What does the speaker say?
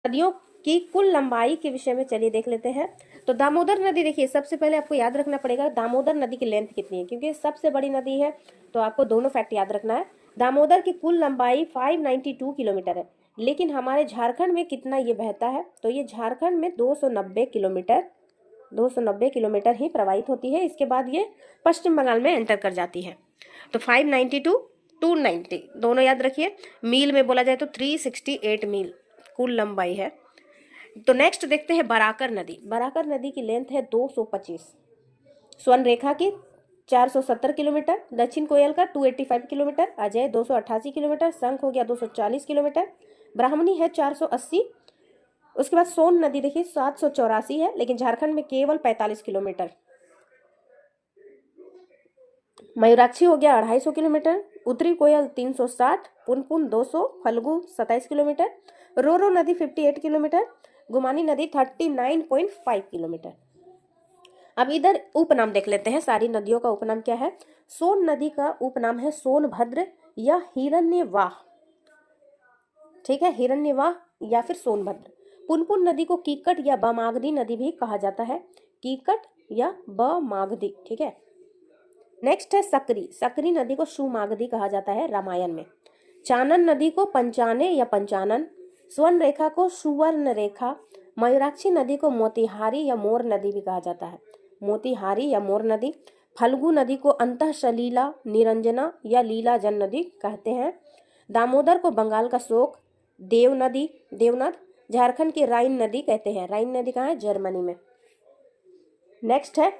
नदियों की कुल लंबाई के विषय में चलिए देख लेते हैं। तो दामोदर नदी, देखिए सबसे पहले आपको याद रखना पड़ेगा दामोदर नदी की लेंथ कितनी है, क्योंकि सबसे बड़ी नदी है तो आपको दोनों फैक्ट याद रखना है। दामोदर की कुल लंबाई 592 किलोमीटर है, लेकिन हमारे झारखंड में कितना ये बहता है, तो ये झारखंड में 290 किलोमीटर ही प्रवाहित होती है। इसके बाद ये पश्चिम बंगाल में एंटर कर जाती है। तो 592 290 दोनों याद रखिए। मील में बोला जाए तो 368 मील कुल लंबाई है। तो नेक्स्ट देखते हैं बराकर नदी। बराकर नदी की लेंथ है 225, स्वर्ण रेखा की 470 किलोमीटर, दक्षिण कोयल का 285 किलोमीटर, अजय 288 किलोमीटर, शंख हो गया 240 किलोमीटर, ब्राह्मणी है 480। उसके बाद सोन नदी देखिए 784 है, लेकिन झारखंड में केवल 45 किलोमीटर। मयूराक्षी हो गया 250 किलोमीटर, उत्तरी कोयल 360, पुनपुन 200, फल्गु 27 किलोमीटर, रोरो नदी 58 किलोमीटर, गुमानी नदी 39.5 किलोमीटर। अब इधर उपनाम देख लेते हैं, सारी नदियों का उपनाम क्या है। सोन नदी का उपनाम है सोनभद्र या हिरण्यवाह, ठीक है, हिरण्यवाह या फिर सोनभद्र। पुनपुन नदी को कीकट या बमागधी नदी भी कहा जाता है, कीकट या बमागधी, ठीक है। नेक्स्ट है सकरी। सकरी नदी को सुमागधी कहा जाता है रामायण में। चानन नदी को पंचाने या पंचानन, स्वर्ण रेखा को सुवर्ण रेखा, मयूराक्षी नदी को मोतिहारी या मोर नदी भी कहा जाता है, मोतिहारी या मोर नदी। फल्गु नदी को अंतःसलीला, निरंजना या लीलाजन नदी कहते हैं। दामोदर को बंगाल का शोक, देव नदी, देवनद। झारखंड की राइन नदी कहते हैं। राइन नदी कहाँ है, जर्मनी में। नेक्स्ट है